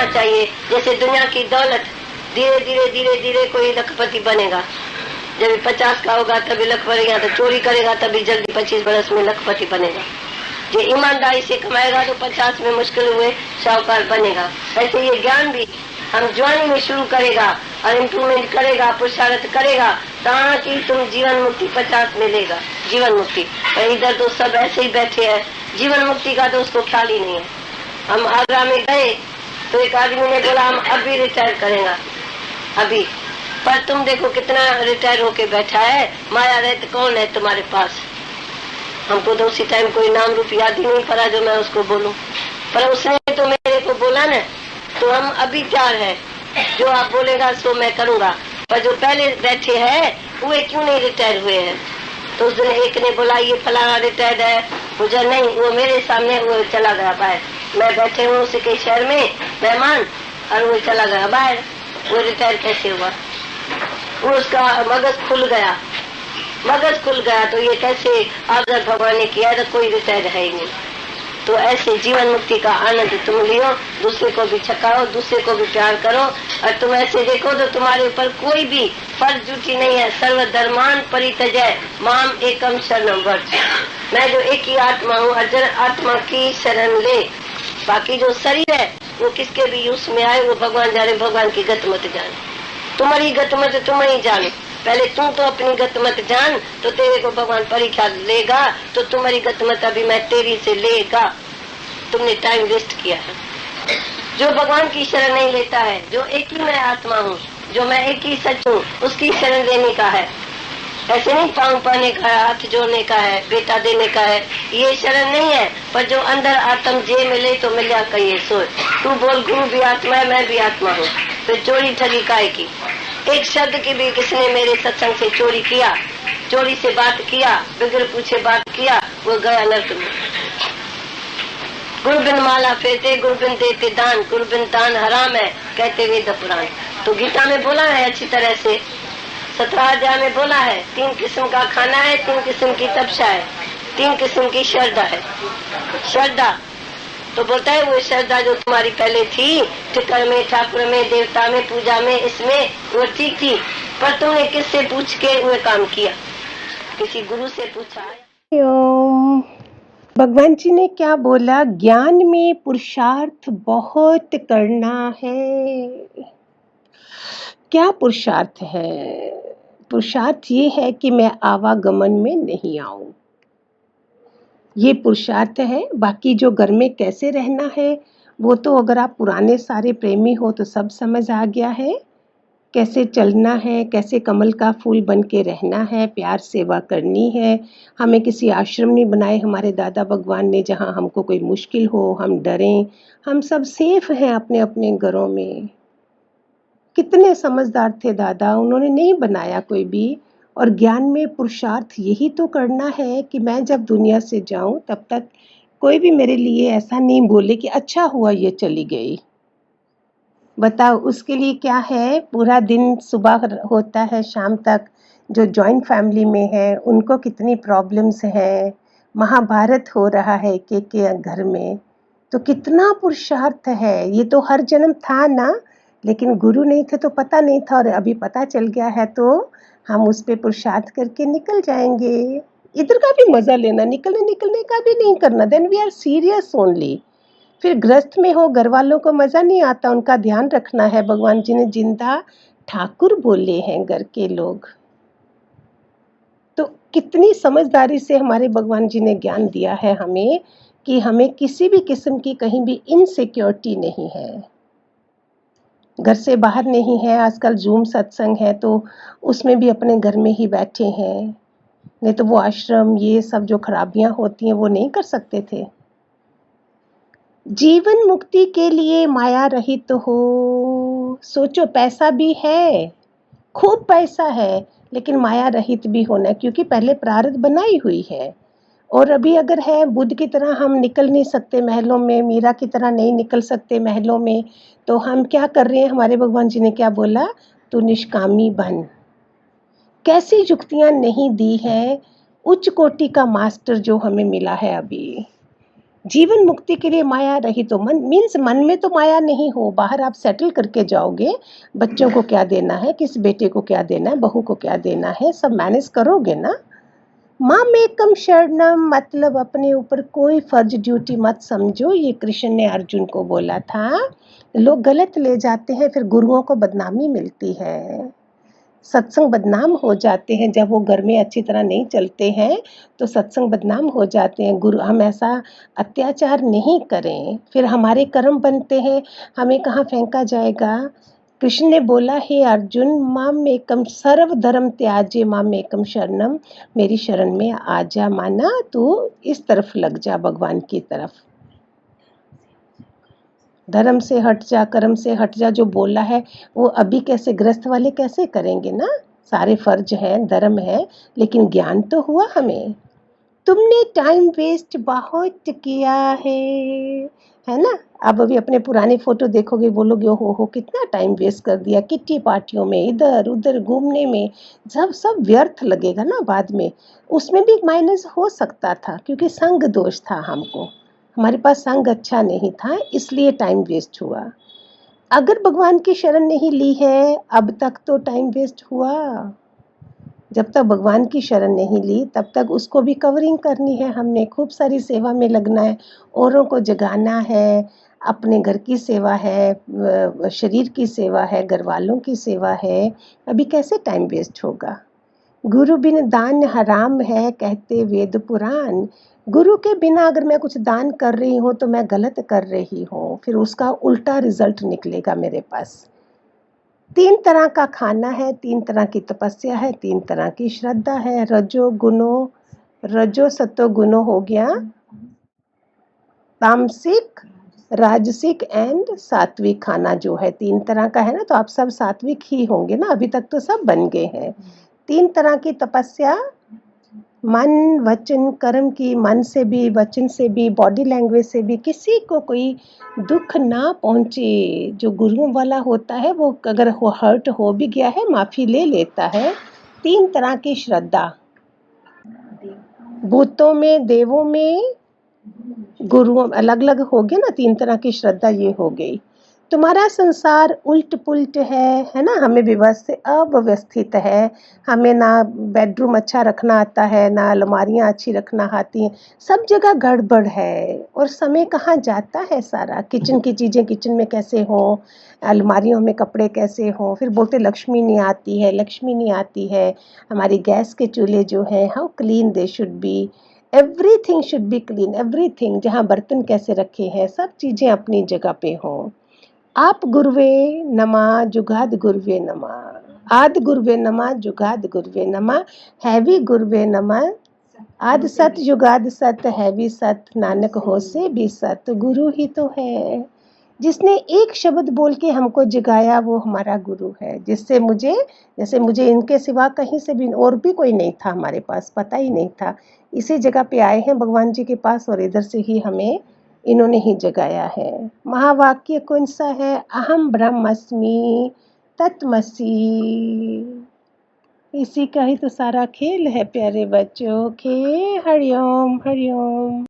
चाहिए। जैसे दुनिया की दौलत धीरे धीरे धीरे धीरे कोई लखपति बनेगा, जब 50 का होगा तभी लखपति, या तो चोरी करेगा तभी जल्दी 25 बरस में लखपति बनेगा। जो ईमानदारी से कमाएगा तो 50 में मुश्किल हुए साहूकार बनेगा। ऐसे ये ज्ञान भी हम जवानी में शुरू करेगा और इम्प्रूवमेंट करेगा, पुरुषार्थ करेगा, ताकि तुम जीवन मुक्ति 50 में लेगा। जीवन मुक्ति इधर तो सब ऐसे ही बैठे हैं, जीवन मुक्ति का तो उसको ख्याल ही नहीं है। हम आगरा में गए तो एक आदमी ने बोला हम अभी रिटायर करेंगे अभी, पर तुम देखो कितना रिटायर होके बैठा है, माया रहते कौन है तुम्हारे पास। हमको तो उसी टाइम कोई नाम रूप याद ही नहीं पड़ा जो मैं उसको बोलूं, पर उसने तो मेरे को बोला ना, तो हम अभी तैयार है, जो आप बोलेगा सो मैं करूंगा। पर जो पहले बैठे हैं वो क्यों नहीं रिटायर हुए हैं? तो उस दिन एक ने बोला ये फलाना रिटायर्ड है, मुझे नहीं, वो मेरे सामने वो चला गया बाहर। मैं बैठे हूँ उसी के शहर में मेहमान और वो चला गया बाहर। वो रिटायर कैसे हुआ? वो उसका मगज खुल गया, मगज खुल गया। तो ये कैसे अगर भगवान ने किया तो कोई रिटायर है ही नहीं। तो ऐसे जीवन मुक्ति का आनंद तुम लियो, दूसरे को भी छकाओ, दूसरे को भी प्यार करो। और तुम ऐसे देखो तो तुम्हारे ऊपर कोई भी फर्ज ड्यूटी नहीं है। सर्व धर्मान परित्यज्य माम एकम शरणम व्रज। मैं जो एक ही आत्मा हूँ, अर्जुन आत्मा की शरण ले। बाकी जो शरीर है वो किसके भी यूज में आए वो भगवान जाने, भगवान की गत मत जाने। तुम्हारी गत मत तुम ही जानो। पहले तुम तो अपनी गत मत जान, तो तेरे को भगवान परीक्षा लेगा। तो तुम्हारी गत मत अभी मैं तेरी से लेगा। तुमने टाइम वेस्ट किया है। जो भगवान की शरण नहीं लेता है, जो एक ही मैं आत्मा हूँ, जो मैं एक ही सच हूँ, उसकी शरण लेने का है। ऐसे नहीं पाँव पाने का है, हाथ जोड़ने का है, बेटा देने का है, ये शरण नहीं है। पर जो अंदर आत्म जे मिले तो मिल्या कहिए सोच। तू बोल गुरु भी आत्मा है, मैं भी आत्मा हूँ, फिर चोरी ठगी काय की? एक शब्द की भी किसने मेरे सत्संग से चोरी किया, चोरी से बात किया, बगैर पूछे बात किया, वो गया नरक में। गुरु बिन माला फेरते, गुरु बिन देते दान, गुरु बिन दान हराम है, कहते वेद पुराण। तो गीता में बोला है अच्छी तरह से, 17 अध्याय में बोला है 3 किस्म का खाना है, 3 किस्म की तपस्या है, 3 किस्म की श्रद्धा है। श्रद्धा तो बोलता है वो श्रद्धा जो तुम्हारी पहले थी, टिकर में, ठाकुर में, देवता में, पूजा में, इसमें वो ठीक थी। पर तुमने किससे पूछ के वो काम किया? किसी गुरु से पूछा? भगवान जी ने क्या बोला? ज्ञान में पुरुषार्थ बहुत करना है। क्या पुरुषार्थ है? पुरुषार्थ ये है कि मैं आवागमन में नहीं आऊं, ये पुरुषार्थ है। बाकी जो घर में कैसे रहना है वो तो अगर आप पुराने सारे प्रेमी हो तो सब समझ आ गया है। कैसे चलना है, कैसे कमल का फूल बन के रहना है, प्यार सेवा करनी है। हमें किसी आश्रम नहीं बनाए हमारे दादा भगवान ने जहाँ हमको कोई मुश्किल हो, हम डरें। हम सब सेफ हैं अपने अपने घरों में। कितने समझदार थे दादा, उन्होंने नहीं बनाया कोई भी। और ज्ञान में पुरुषार्थ यही तो करना है कि मैं जब दुनिया से जाऊं तब तक कोई भी मेरे लिए ऐसा नहीं बोले कि अच्छा हुआ ये चली गई। बताओ उसके लिए क्या है? पूरा दिन सुबह होता है शाम तक। जो जॉइंट फैमिली में है उनको कितनी प्रॉब्लम्स हैं। महाभारत हो रहा है के घर में, तो कितना पुरुषार्थ है। ये तो हर जन्म था ना, लेकिन गुरु नहीं थे तो पता नहीं था, और अभी पता चल गया है तो हम उस पे पुरुषार्थ करके निकल जाएंगे। इधर का भी मजा लेना, निकलने का भी नहीं करना। Then we are serious only. फिर गृहस्थ में हो, घर वालों को मजा नहीं आता, उनका ध्यान रखना है। भगवान जी ने जिंदा ठाकुर बोले हैं घर के लोग। तो कितनी समझदारी से हमारे भगवान जी ने ज्ञान दिया है हमें कि हमें किसी भी किस्म की कहीं भी इनसिक्योरिटी नहीं है। घर से बाहर नहीं है। आजकल जूम सत्संग है तो उसमें भी अपने घर में ही बैठे हैं, नहीं तो वो आश्रम ये सब जो खराबियां होती हैं वो नहीं कर सकते थे। जीवन मुक्ति के लिए माया रहित हो। सोचो, पैसा भी है, खूब पैसा है, लेकिन माया रहित भी होना, क्योंकि पहले प्रारब्ध बनाई हुई है। और अभी अगर है, बुद्ध की तरह हम निकल नहीं सकते महलों में, मीरा की तरह नहीं निकल सकते महलों में, तो हम क्या कर रहे हैं? हमारे भगवान जी ने क्या बोला? तू निष्कामी बन। कैसी युक्तियां नहीं दी है। उच्च कोटि का मास्टर जो हमें मिला है अभी, जीवन मुक्ति के लिए माया रहित हो। मन मीन्स मन में तो माया नहीं हो, बाहर आप सेटल करके जाओगे, बच्चों को क्या देना है, किस बेटे को क्या देना है, बहू को क्या देना है, सब मैनेज करोगे ना। मामेकम शरणम मतलब अपने ऊपर कोई फर्ज ड्यूटी मत समझो, ये कृष्ण ने अर्जुन को बोला था। लोग गलत ले जाते हैं, फिर गुरुओं को बदनामी मिलती है, सत्संग बदनाम हो जाते हैं। जब वो घर में अच्छी तरह नहीं चलते हैं तो सत्संग बदनाम हो जाते हैं। गुरु हम ऐसा अत्याचार नहीं करें, फिर हमारे कर्म बनते हैं, हमें कहाँ फेंका जाएगा। कृष्ण ने बोला, हे अर्जुन, माम एकम सर्व धर्म त्याज्य माम एकम शरणम, मेरी शरण में आ जा। माना तू इस तरफ लग जा, भगवान की तरफ। धर्म से हट जा, कर्म से हट जा, जो बोला है वो अभी कैसे गृहस्थ वाले कैसे करेंगे ना। सारे फर्ज हैं, धर्म है, लेकिन ज्ञान तो हुआ हमें। तुमने टाइम वेस्ट बहुत किया है ना। अब अभी अपने पुराने फोटो देखोगे, बोलोगे हो कितना टाइम वेस्ट कर दिया, किट्टी पार्टियों में, इधर उधर घूमने में, जब सब व्यर्थ लगेगा ना बाद में। उसमें भी माइनस हो सकता था, क्योंकि संग दोष था हमको, हमारे पास संग अच्छा नहीं था, इसलिए टाइम वेस्ट हुआ। अगर भगवान की शरण नहीं ली है अब तक तो टाइम वेस्ट हुआ। जब तक भगवान की शरण नहीं ली तब तक उसको भी कवरिंग करनी है, हमने खूब सारी सेवा में लगना है, औरों को जगाना है, अपने घर की सेवा है, शरीर की सेवा है, घर वालों की सेवा है। अभी कैसे टाइम वेस्ट होगा। गुरु बिन दान हराम है, कहते वेद पुराण। गुरु के बिना अगर मैं कुछ दान कर रही हूँ तो मैं गलत कर रही हूँ, फिर उसका उल्टा रिजल्ट निकलेगा मेरे पास। 3 तरह का खाना है, 3 तरह की तपस्या है, 3 तरह की श्रद्धा है। रजो सतो गुनो हो गया, तामसिक, राजसिक एंड सात्विक खाना जो है 3 तरह का है ना। तो आप सब सात्विक ही होंगे ना, अभी तक तो सब बन गए हैं। 3 तरह की तपस्या, मन वचन कर्म की, मन से भी, वचन से भी, बॉडी लैंग्वेज से भी, किसी को कोई दुख ना पहुंचे। जो गुरुओं वाला होता है वो अगर हर्ट हो भी गया है माफी ले लेता है। 3 तरह की श्रद्धा, भूतों में, देवों में, गुरुओं, अलग अलग हो गए ना। 3 तरह की श्रद्धा ये हो गई। तुम्हारा संसार उल्ट पुल्ट है ना, हमें व्यवस्थित अव्यवस्थित है, हमें ना बेडरूम अच्छा रखना आता है, ना अलमारियां अच्छी रखना आती हैं, सब जगह गड़बड़ है। और समय कहाँ जाता है सारा, किचन की चीज़ें किचन में कैसे हों, अलमारियों में कपड़े कैसे हों, फिर बोलते लक्ष्मी नहीं आती है, लक्ष्मी नहीं आती है। हमारी गैस के चूल्हे जो हैं, how clean they should be, everything should be clean, everything, जहाँ बर्तन कैसे रखे हैं, सब चीज़ें अपनी जगह पे हों। आप गुरुवे नमः, जुगाद गुरुवे नमः, आद गुरुवे नमः, जुगाद गुरुवे नमः, हैवी गुरुवे नमः, आद सत जुगाद सत, हैवी सत, नानक हो से भी सत। गुरु ही तो है जिसने एक शब्द बोल के हमको जगाया, वो हमारा गुरु है। जिससे मुझे, जैसे मुझे इनके सिवा कहीं से भी और भी कोई नहीं था हमारे पास, पता ही नहीं था। इसी जगह पे आए हैं भगवान जी के पास, और इधर से ही हमें इन्होंने ही जगाया है। महावाक्य कौन सा है, अहम ब्रह्मस्मि तत्मसी। इसी का ही तो सारा खेल है प्यारे बच्चों के। हरिओम हरिओम।